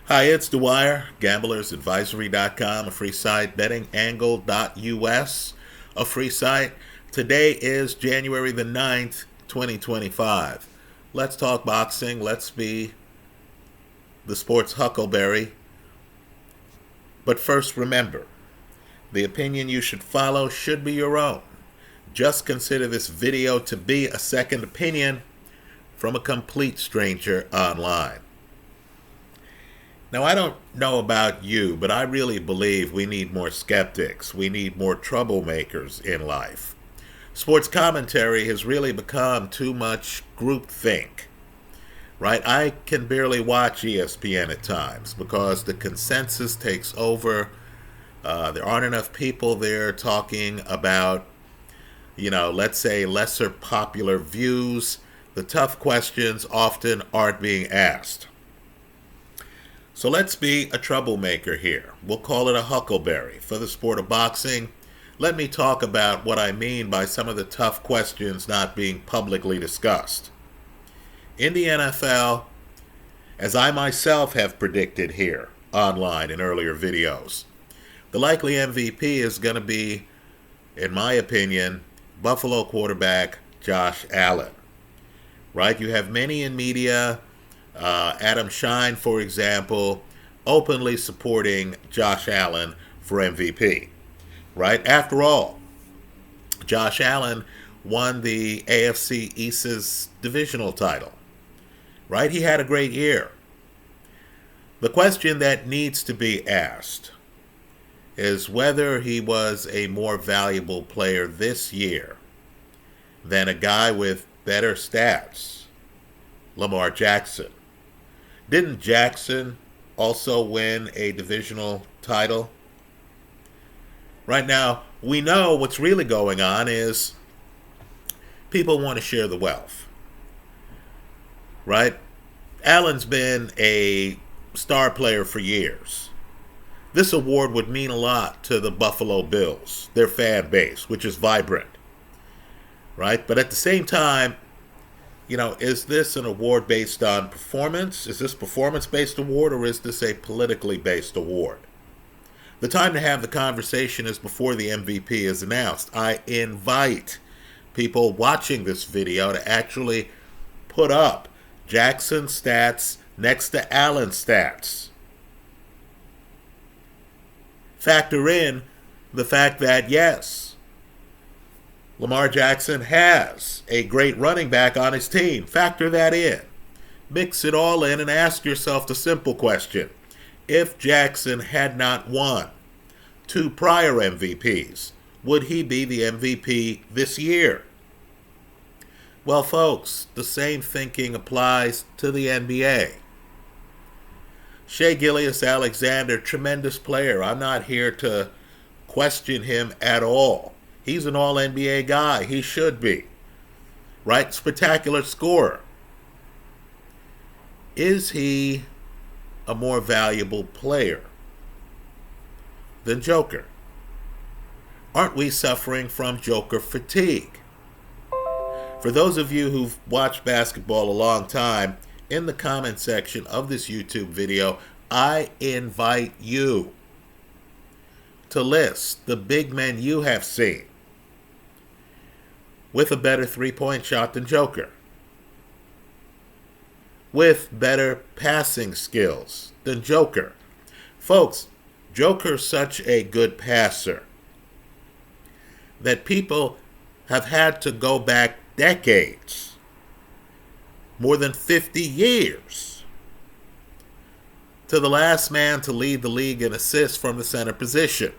Hi, it's Dwyer, gamblersadvisory.com, a free site, bettingangle.us, a free site. Today is January the 9th, 2025. Let's talk boxing. Let's be the sports huckleberry. But first, remember, the opinion you should follow should be your own. Just consider this video to be a second opinion from a complete stranger online. Now, I don't know about you, but I really believe we need more skeptics. We need more troublemakers in life. Sports commentary has really become too much groupthink, right? I can barely watch ESPN at times because the consensus takes over. There aren't enough people there talking about, let's say lesser popular views. The tough questions often aren't being asked. So let's be a troublemaker here. We'll call it a huckleberry. For the sport of boxing, let me talk about what I mean by some of the tough questions not being publicly discussed. In the NFL, as I myself have predicted here online in earlier videos, the likely MVP is going to be, in my opinion, Buffalo quarterback Josh Allen. Right? You have many in media, Adam Shine, for example, openly supporting Josh Allen for MVP. Right? After all, Josh Allen won the AFC East's divisional title. Right? He had a great year. The question that needs to be asked is whether he was a more valuable player this year than a guy with better stats, Lamar Jackson. Didn't Jackson also win a divisional title? Right now, we know what's really going on is people want to share the wealth. Right? Allen's been a star player for years. This award would mean a lot to the Buffalo Bills, their fan base, which is vibrant. Right? But at the same time, is this an award based on performance? Is this performance-based award, or is this a politically based award? The time to have the conversation is before the MVP is announced. I invite people watching this video to actually put up Jackson's stats next to Allen's stats. Factor in the fact that, yes, Lamar Jackson has a great running back on his team. Factor that in. Mix it all in and ask yourself the simple question. If Jackson had not won 2 prior MVPs, would he be the MVP this year? Well, folks, the same thinking applies to the NBA. Shai Gilgeous-Alexander, tremendous player. I'm not here to question him at all. He's an all-NBA guy. He should be. Right? Spectacular scorer. Is he a more valuable player than Joker? Aren't we suffering from Joker fatigue? For those of you who've watched basketball a long time, in the comment section of this YouTube video, I invite you to list the big men you have seen with a better three-point shot than Joker, with better passing skills than Joker. Folks, Joker's such a good passer that people have had to go back decades, more than 50 years, to the last man to lead the league in assists from the center position,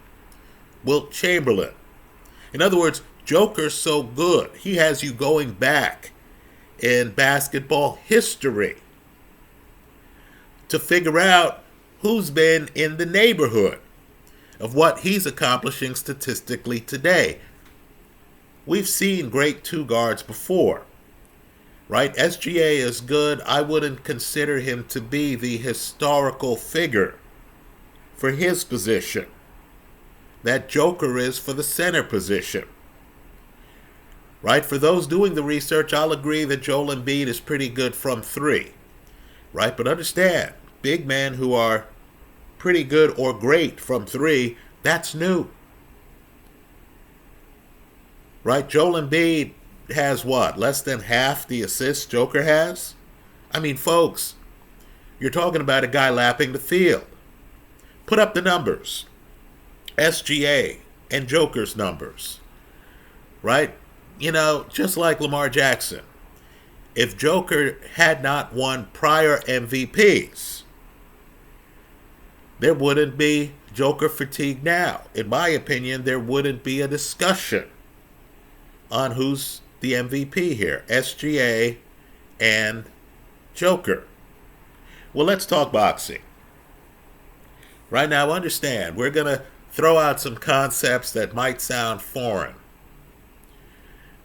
Wilt Chamberlain. In other words, Joker's so good, he has you going back in basketball history to figure out who's been in the neighborhood of what he's accomplishing statistically today. We've seen great two guards before, right? SGA is good. I wouldn't consider him to be the historical figure for his position that Joker is for the center position. Right? For those doing the research, I'll agree that Joel Embiid is pretty good from 3. Right? But understand, big men who are pretty good or great from three, that's new. Right? Joel Embiid has what? Less than half the assists Joker has? I mean, folks, you're talking about a guy lapping the field. Put up the numbers. SGA and Joker's numbers. Right? You know, just like Lamar Jackson. If Joker had not won prior MVPs, there wouldn't be Joker fatigue now. In my opinion, there wouldn't be a discussion on who's the MVP here, SGA and Joker. Well, let's talk boxing. Right now, understand, we're going to throw out some concepts that might sound foreign.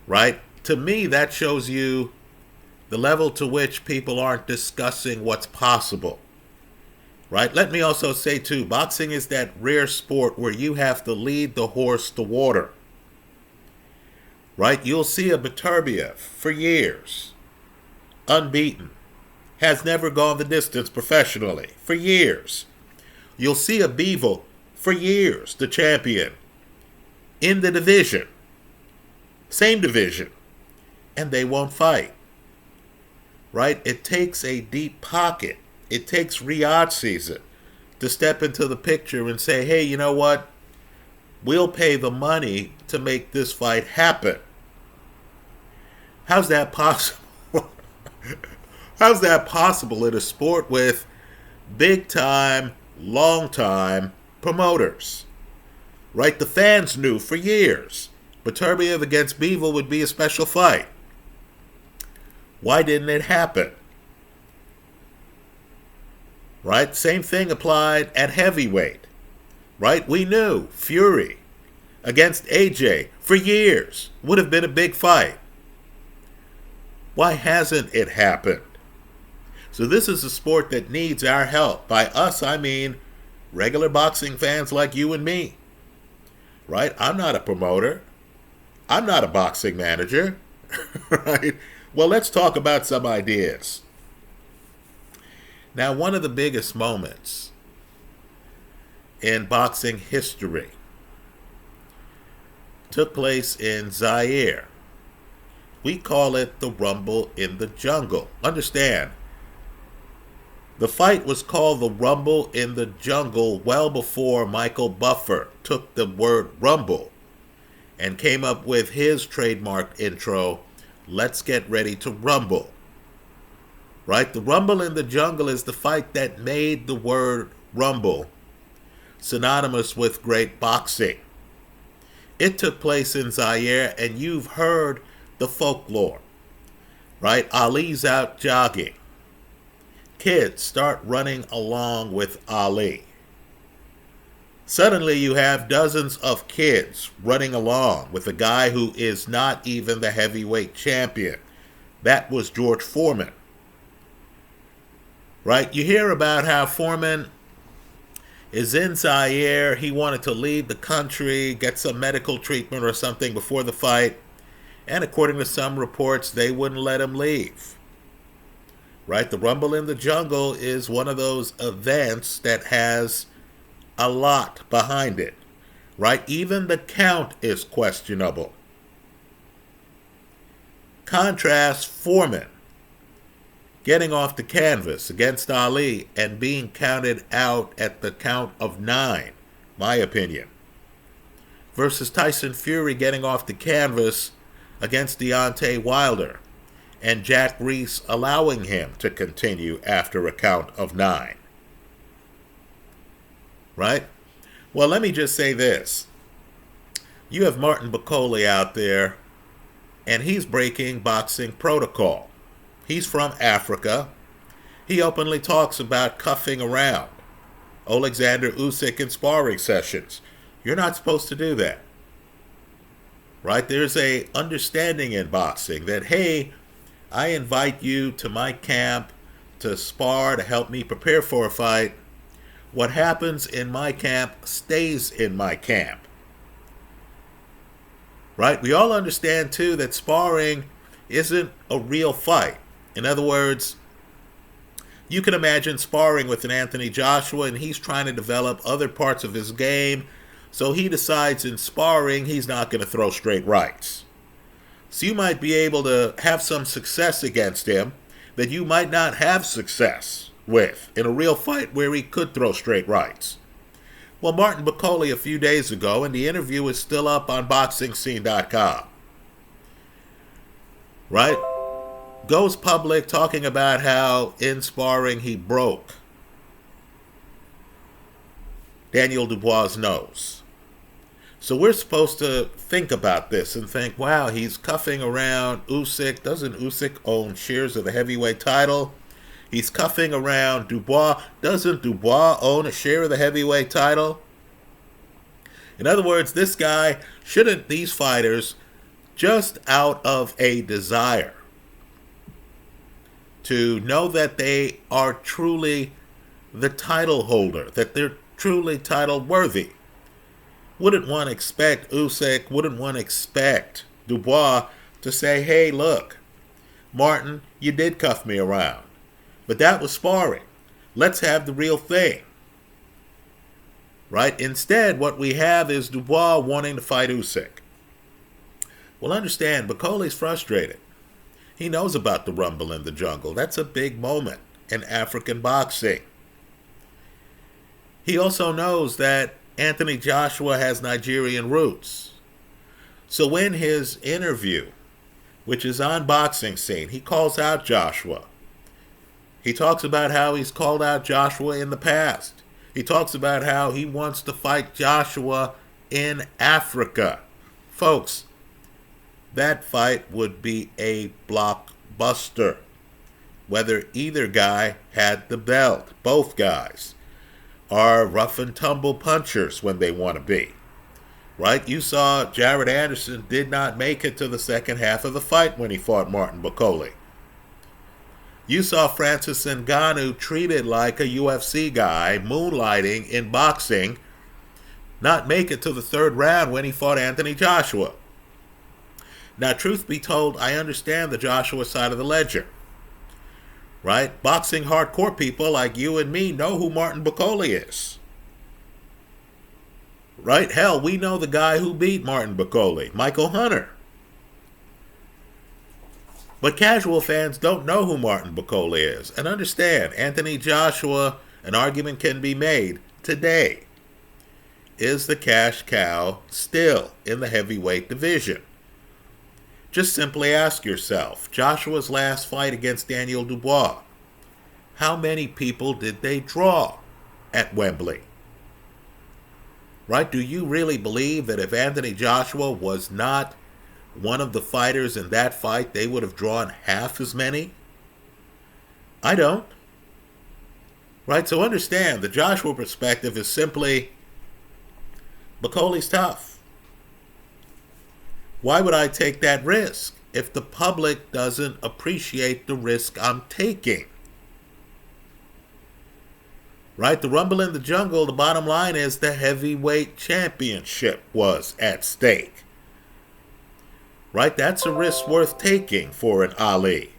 Right? To me, that shows you the level to which people aren't discussing what's possible. Right? Let me also say, too, boxing is that rare sport where you have to lead the horse to water. Right? You'll see a Beterbiev for years, unbeaten, has never gone the distance professionally for years. You'll see a Bivol for years, the champion, in the division, same division, and they won't fight. Right? It takes a deep pocket. It takes Riyadh season to step into the picture and say, hey, you know what? We'll pay the money to make this fight happen. How's that possible? How's that possible in a sport with big-time, long-time promoters? Right? The fans knew for years Beterbiev against Bivol would be a special fight. Why didn't it happen? Right? Same thing applied at heavyweight. Right? We knew Fury against AJ for years would have been a big fight. Why hasn't it happened? So this is a sport that needs our help. By us, I mean regular boxing fans like you and me. Right? I'm not a promoter. I'm not a boxing manager. Right? Well, let's talk about some ideas. Now, one of the biggest moments in boxing history took place in Zaire. We call it the Rumble in the Jungle. Understand, the fight was called the Rumble in the Jungle well before Michael Buffer took the word rumble and came up with his trademark intro, let's get ready to rumble. Right? The Rumble in the Jungle is the fight that made the word rumble synonymous with great boxing. It took place in Zaire, and you've heard the folklore. Right? Ali's out jogging. Kids start running along with Ali. Suddenly you have dozens of kids running along with a guy who is not even the heavyweight champion. That was George Foreman. Right? You hear about how Foreman is in Zaire. He wanted to leave the country, get some medical treatment or something before the fight. And according to some reports, they wouldn't let him leave. Right? The Rumble in the Jungle is one of those events that has a lot behind it. Right? Even the count is questionable. Contrast Foreman getting off the canvas against Ali and being counted out at the count of 9, my opinion, versus Tyson Fury getting off the canvas against Deontay Wilder and Jack Reese allowing him to continue after a count of 9. Right? Well, let me just say this. You have Martin Bakole out there, and he's breaking boxing protocol. He's from Africa. He openly talks about cuffing around Alexander Usyk in sparring sessions. You're not supposed to do that. Right? There's a understanding in boxing that, hey, I invite you to my camp to spar, to help me prepare for a fight. What happens in my camp stays in my camp. Right? We all understand, too, that sparring isn't a real fight. In other words, You can imagine sparring with an Anthony Joshua, and he's trying to develop other parts of his game, so he decides in sparring he's not going to throw straight rights. So you might be able to have some success against him that you might not have success with in a real fight where he could throw straight rights. Well, Martin Bakole a few days ago, and the interview is still up on BoxingScene.com, right? Goes public talking about how in sparring he broke Daniel Dubois' nose. So we're supposed to think about this and think, wow, he's cuffing around Usyk. Doesn't Usyk own shares of the heavyweight title? He's cuffing around Dubois. Doesn't Dubois own a share of the heavyweight title? In other words, this guy, shouldn't these fighters, just out of a desire to know that they are truly the title holder, that they're truly title worthy, wouldn't one expect Usyk, wouldn't one expect Dubois to say, hey, look, Martin, you did cuff me around, but that was sparring. Let's have the real thing. Right? Instead, what we have is Dubois wanting to fight Usyk. Well, understand, Bakole's frustrated. He knows about the Rumble in the Jungle. That's a big moment in African boxing. He also knows that Anthony Joshua has Nigerian roots. So in his interview, which is on Boxing Scene, he calls out Joshua. He talks about how he's called out Joshua in the past. He talks about how he wants to fight Joshua in Africa. Folks, that fight would be a blockbuster, whether either guy had the belt. Both guys are rough and tumble punchers when they want to be. Right? You saw Jared Anderson did not make it to the second half of the fight when he fought Martin Bakole. You saw Francis Ngannou treated like a UFC guy, moonlighting in boxing, not make it to the third round when he fought Anthony Joshua. Now, truth be told, I understand the Joshua side of the ledger. Right? Boxing hardcore people like you and me know who Martin Bakole is. Right? Hell, we know the guy who beat Martin Bakole, Michael Hunter. But casual fans don't know who Martin Bakole is. And understand, Anthony Joshua, an argument can be made today, is the cash cow still in the heavyweight division. Just simply ask yourself, Joshua's last fight against Daniel Dubois, how many people did they draw at Wembley? Right? Do you really believe that if Anthony Joshua was not one of the fighters in that fight, they would have drawn half as many? I don't. Right? So understand, the Joshua perspective is simply, Bakole's tough. Why would I take that risk if the public doesn't appreciate the risk I'm taking? Right? The Rumble in the Jungle, the bottom line is the heavyweight championship was at stake. Right? That's a risk worth taking for an Ali.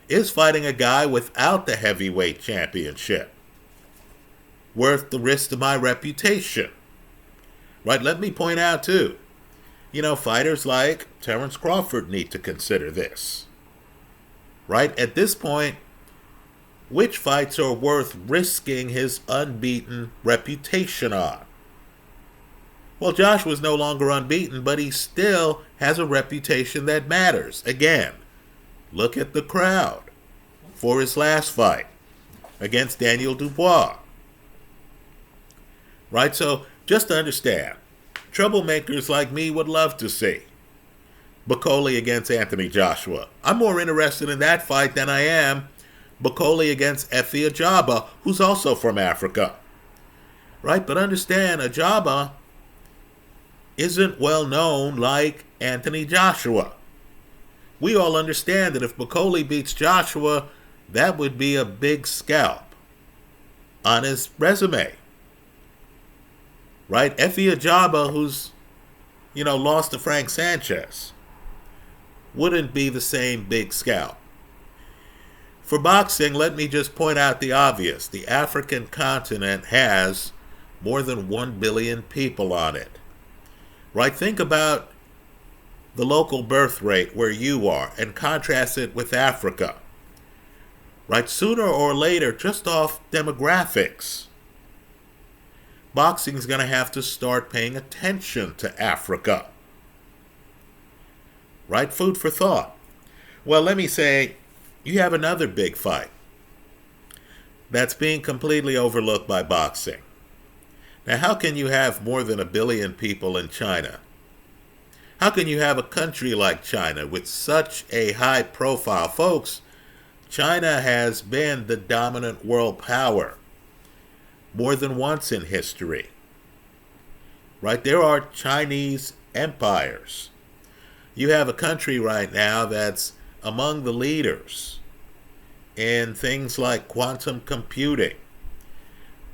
Is fighting a guy without the heavyweight championship worth the risk to my reputation? Right? Let me point out too, fighters like Terence Crawford need to consider this. Right? At this point, which fights are worth risking his unbeaten reputation on? Well, Joshua's no longer unbeaten, but he still has a reputation that matters. Again, look at the crowd for his last fight against Daniel Dubois. Right? So, just to understand, troublemakers like me would love to see Bakole against Anthony Joshua. I'm more interested in that fight than I am Bakole against Efe Ajagba, who's also from Africa. Right? But understand, Ajagba isn't well known like Anthony Joshua. We all understand that if Bakole beats Joshua, that would be a big scalp on his resume. Right? Efe Ajagba, who's, lost to Frank Sanchez, wouldn't be the same big scalp. For boxing, let me just point out the obvious. The African continent has more than 1 billion people on it. Right? Think about the local birth rate where you are and contrast it with Africa. Right? Sooner or later, just off demographics, boxing is going to have to start paying attention to Africa. Right? Food for thought. Well, let me say, you have another big fight that's being completely overlooked by boxing. Now, how can you have more than 1 billion people in China? How can you have a country like China with such a high profile? Folks, China has been the dominant world power more than once in history. Right? There are Chinese empires. You have a country right now that's among the leaders in things like quantum computing.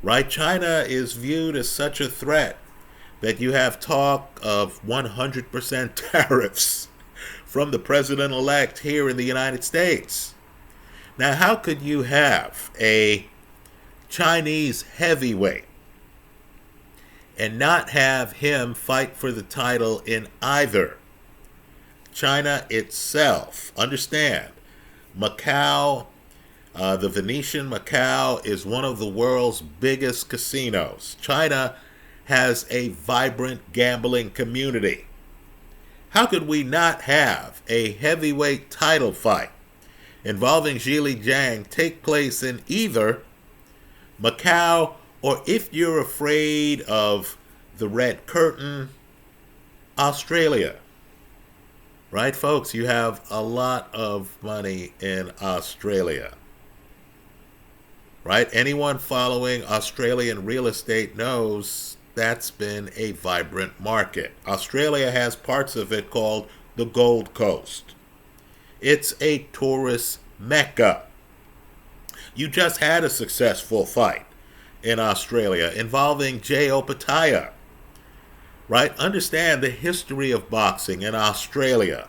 Right? China is viewed as such a threat that you have talk of 100% tariffs from the president-elect here in the United States. Now, how could you have a Chinese heavyweight and not have him fight for the title in either China itself? Understand, Macau, the Venetian Macau is one of the world's biggest casinos. China has a vibrant gambling community. How could we not have a heavyweight title fight involving Zhili Zhang take place in either Macau, or if you're afraid of the red curtain, Australia? Right, folks? You have a lot of money in Australia. Right? Anyone following Australian real estate knows that's been a vibrant market. Australia has parts of it called the Gold Coast. It's a tourist mecca. You just had a successful fight in Australia involving Jay Opataya. Right? Understand the history of boxing in Australia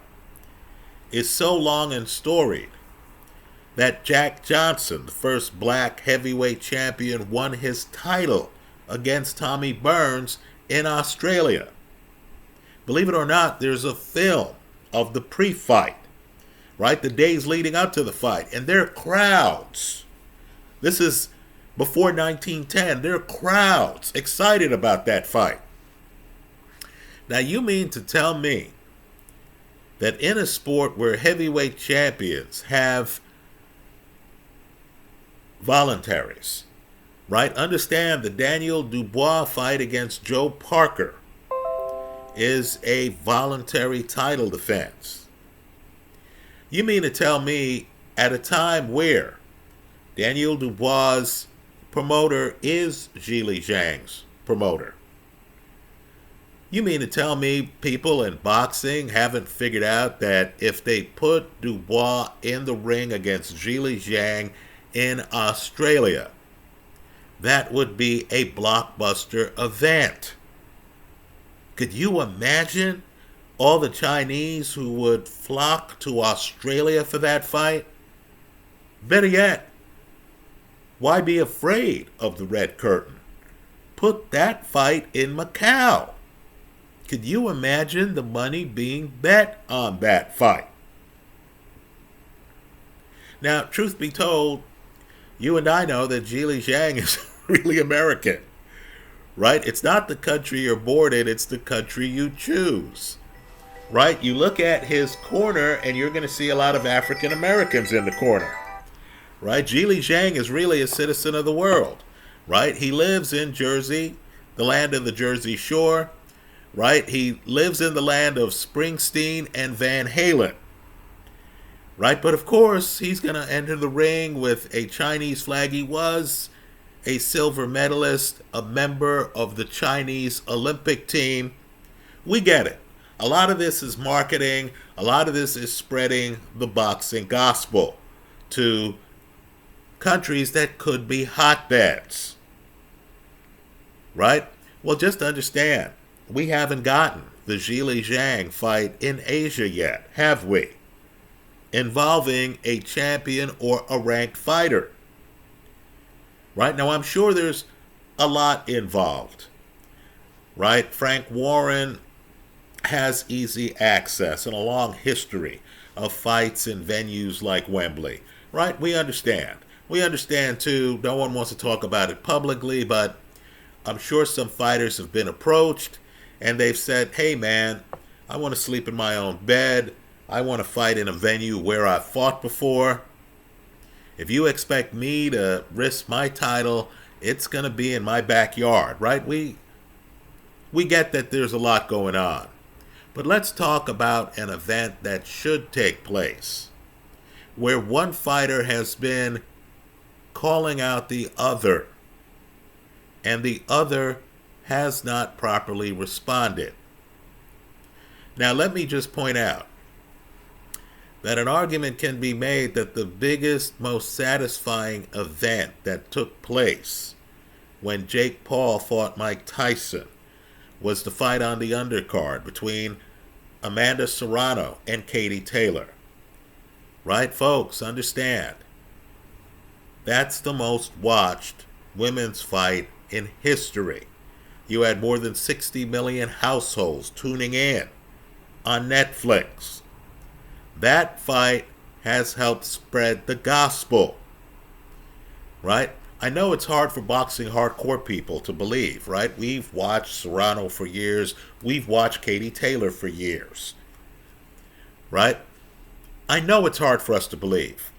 is so long and storied that Jack Johnson, the first black heavyweight champion, won his title against Tommy Burns in Australia. Believe it or not, there's a film of the pre-fight, right? The days leading up to the fight. And there are crowds. This is before 1910. There are crowds excited about that fight. Now, you mean to tell me that in a sport where heavyweight champions have voluntaries, right? Understand the Daniel Dubois fight against Joe Parker is a voluntary title defense. You mean to tell me at a time where Daniel Dubois' promoter is Zhili Zhang's promoter, you mean to tell me people in boxing haven't figured out that if they put Dubois in the ring against Zhili Zhang in Australia, that would be a blockbuster event? Could you imagine all the Chinese who would flock to Australia for that fight? Better yet, why be afraid of the red curtain? Put that fight in Macau. Could you imagine the money being bet on that fight? Now, truth be told, you and I know that Zhili Zhang is really American, right? It's not the country you're born in, it's the country you choose, right? You look at his corner and you're going to see a lot of African Americans in the corner, right? Zhili Zhang is really a citizen of the world, right? He lives in Jersey, the land of the Jersey Shore, right? He lives in the land of Springsteen and Van Halen, right? But of course, he's going to enter the ring with a Chinese flag. He was a silver medalist, a member of the Chinese Olympic team. We get it. A lot of this is marketing. A lot of this is spreading the boxing gospel to countries that could be hotbeds, right? Well, just understand, we haven't gotten the Zhili Zhang fight in Asia yet, have we? involving a champion or a ranked fighter. Right? Now, I'm sure there's a lot involved. Right? Frank Warren has easy access and a long history of fights in venues like Wembley. Right? We understand. We understand, too, no one wants to talk about it publicly, but I'm sure some fighters have been approached and they've said, hey, man, I want to sleep in my own bed. I want to fight in a venue where I've fought before. If you expect me to risk my title, it's going to be in my backyard, right? We get that there's a lot going on. But let's talk about an event that should take place, where one fighter has been calling out the other, and the other has not properly responded. Now, let me just point out that an argument can be made that the biggest, most satisfying event that took place when Jake Paul fought Mike Tyson was the fight on the undercard between Amanda Serrano and Katie Taylor. Right, folks? Understand. That's the most watched women's fight in history. You had more than 60 million households tuning in on Netflix. That fight has helped spread the gospel. Right? I know it's hard for boxing hardcore people to believe, right? We've watched Serrano for years. We've watched Katie Taylor for years. Right? I know it's hard for us to believe.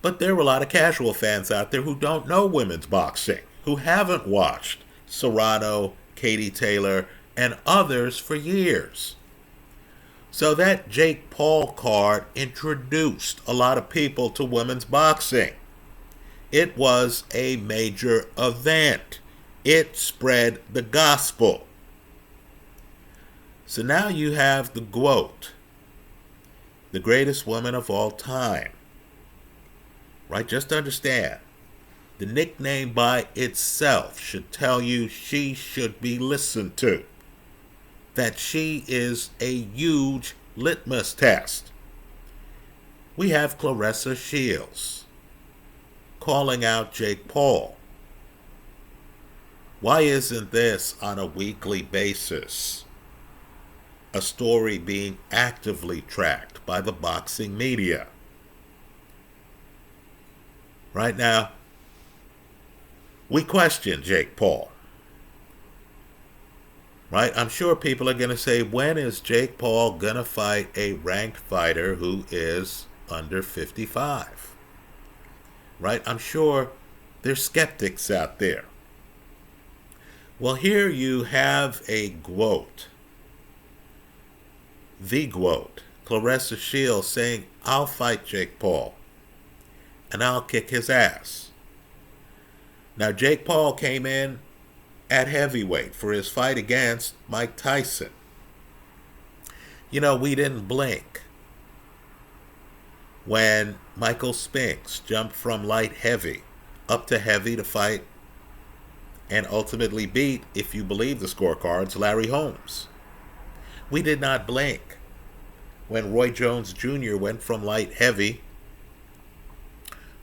But there are a lot of casual fans out there who don't know women's boxing, who haven't watched Serrano, Katie Taylor, and others for years. So that Jake Paul card introduced a lot of people to women's boxing. It was a major event. It spread the gospel. So now you have the GOAT, the greatest woman of all time. Right? Just understand, the nickname by itself should tell you she should be listened to. That she is a huge litmus test. We have Claressa Shields calling out Jake Paul. Why isn't this on a weekly basis a story being actively tracked by the boxing media? Right now, we question Jake Paul. Right? I'm sure people are going to say, when is Jake Paul going to fight a ranked fighter who is under 55? Right? I'm sure there's skeptics out there. Well, here you have a GOAT. The GOAT, Claressa Shields, saying, I'll fight Jake Paul, and I'll kick his ass. Now, Jake Paul came in at heavyweight for his fight against Mike Tyson. You know, we didn't blink when Michael Spinks jumped from light heavy up to heavy to fight and ultimately beat, if you believe the scorecards, Larry Holmes. We did not blink when Roy Jones Jr. went from light heavy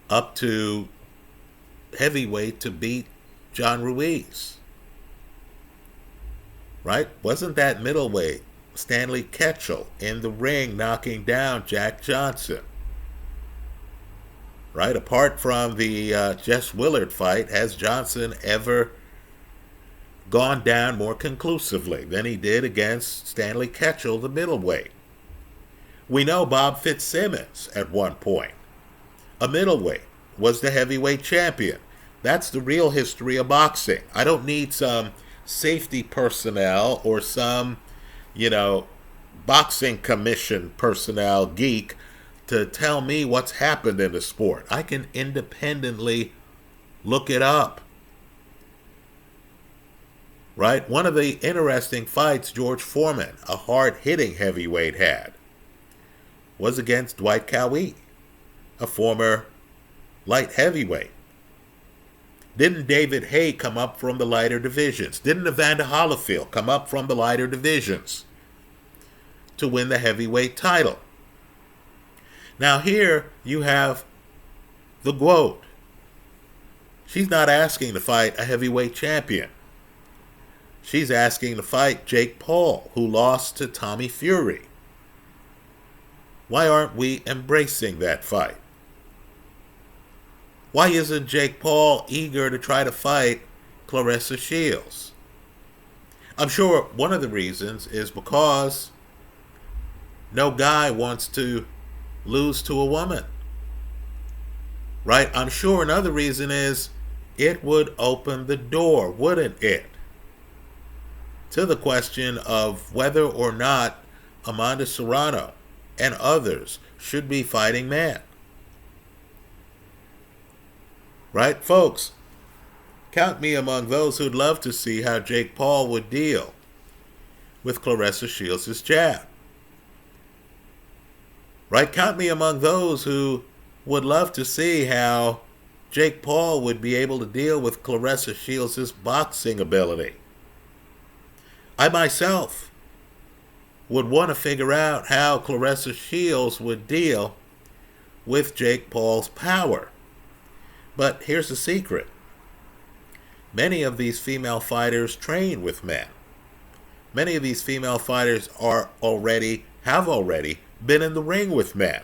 up to heavyweight to beat John Ruiz. Right? Wasn't that middleweight Stanley Ketchel in the ring knocking down Jack Johnson? Right? Apart from the Jess Willard fight, has Johnson ever gone down more conclusively than he did against Stanley Ketchel, the middleweight? We know Bob Fitzsimmons, at one point, a middleweight, was the heavyweight champion. That's the real history of boxing. I don't need some safety personnel or some, boxing commission personnel geek to tell me what's happened in the sport. I can independently look it up. Right? One of the interesting fights George Foreman, a hard-hitting heavyweight, had was against Dwight Cowie, a former light heavyweight. Didn't David Haye come up from the lighter divisions? Didn't Evander Holyfield come up from the lighter divisions to win the heavyweight title? Now here you have the GOAT. She's not asking to fight a heavyweight champion. She's asking to fight Jake Paul, who lost to Tommy Fury. Why aren't we embracing that fight? Why isn't Jake Paul eager to try to fight Claressa Shields? I'm sure one of the reasons is because no guy wants to lose to a woman. Right? I'm sure another reason is it would open the door, wouldn't it, to the question of whether or not Amanda Serrano and others should be fighting men. Right, folks? Count me among those who'd love to see how Jake Paul would deal with Claressa Shields' jab. Right? Count me among those who would love to see how Jake Paul would be able to deal with Claressa Shields' boxing ability. I myself would want to figure out how Claressa Shields would deal with Jake Paul's power. But here's the secret. Many of these female fighters train with men. Many of these female fighters have already been in the ring with men.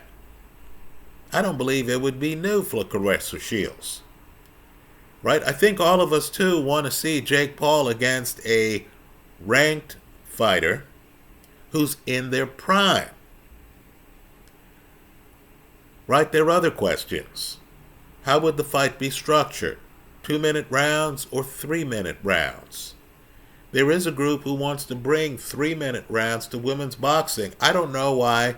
I don't believe it would be new for Claressa Shields. Right? I think all of us too want to see Jake Paul against a ranked fighter who's in their prime. Right? There are other questions. How would the fight be structured? 2-minute rounds or 3-minute rounds? There is a group who wants to bring 3-minute rounds to women's boxing. I don't know why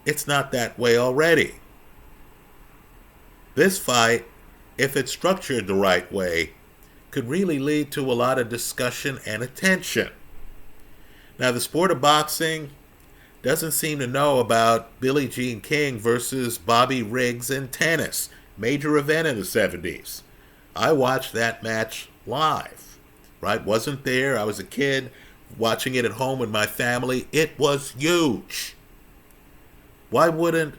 it's not that way already. This fight, if it's structured the right way, could really lead to a lot of discussion and attention. Now, the sport of boxing doesn't seem to know about Billie Jean King versus Bobby Riggs in tennis. Major event in the 70s. I watched that match live, right? Wasn't there. I was a kid watching it at home with my family. It was huge. Why wouldn't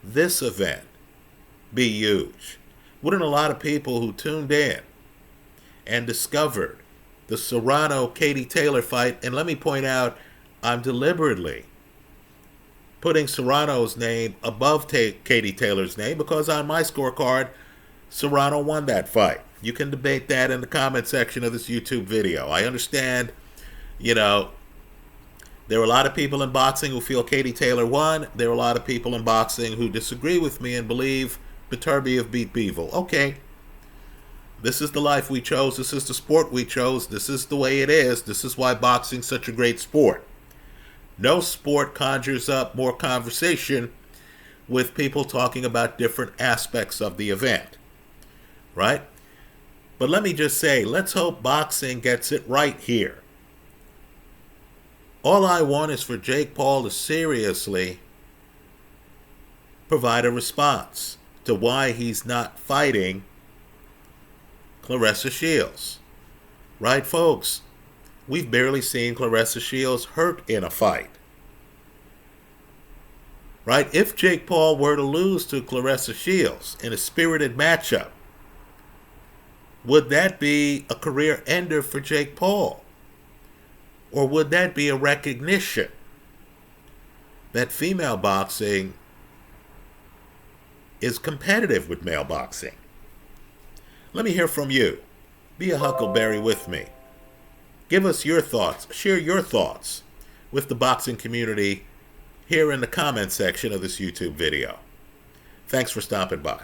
this event be huge? Wouldn't a lot of people who tuned in and discovered the Serrano-Katie Taylor fight, and let me point out, I'm deliberately putting Serrano's name above Katie Taylor's name because on my scorecard, Serrano won that fight. You can debate that in the comment section of this YouTube video. I understand, there are a lot of people in boxing who feel Katie Taylor won. There are a lot of people in boxing who disagree with me and believe Beterbiev beat Bivol. Okay. This is the life we chose. This is the sport we chose. This is the way it is. This is why boxing's such a great sport. No sport conjures up more conversation with people talking about different aspects of the event, right? But let me just say, let's hope boxing gets it right here. All I want is for Jake Paul to seriously provide a response to why he's not fighting Claressa Shields. Right, folks? We've barely seen Claressa Shields hurt in a fight. Right? If Jake Paul were to lose to Claressa Shields in a spirited matchup, would that be a career ender for Jake Paul? Or would that be a recognition that female boxing is competitive with male boxing? Let me hear from you. Be a huckleberry with me. Give us your thoughts. Share your thoughts with the boxing community here in the comment section of this YouTube video. Thanks for stopping by.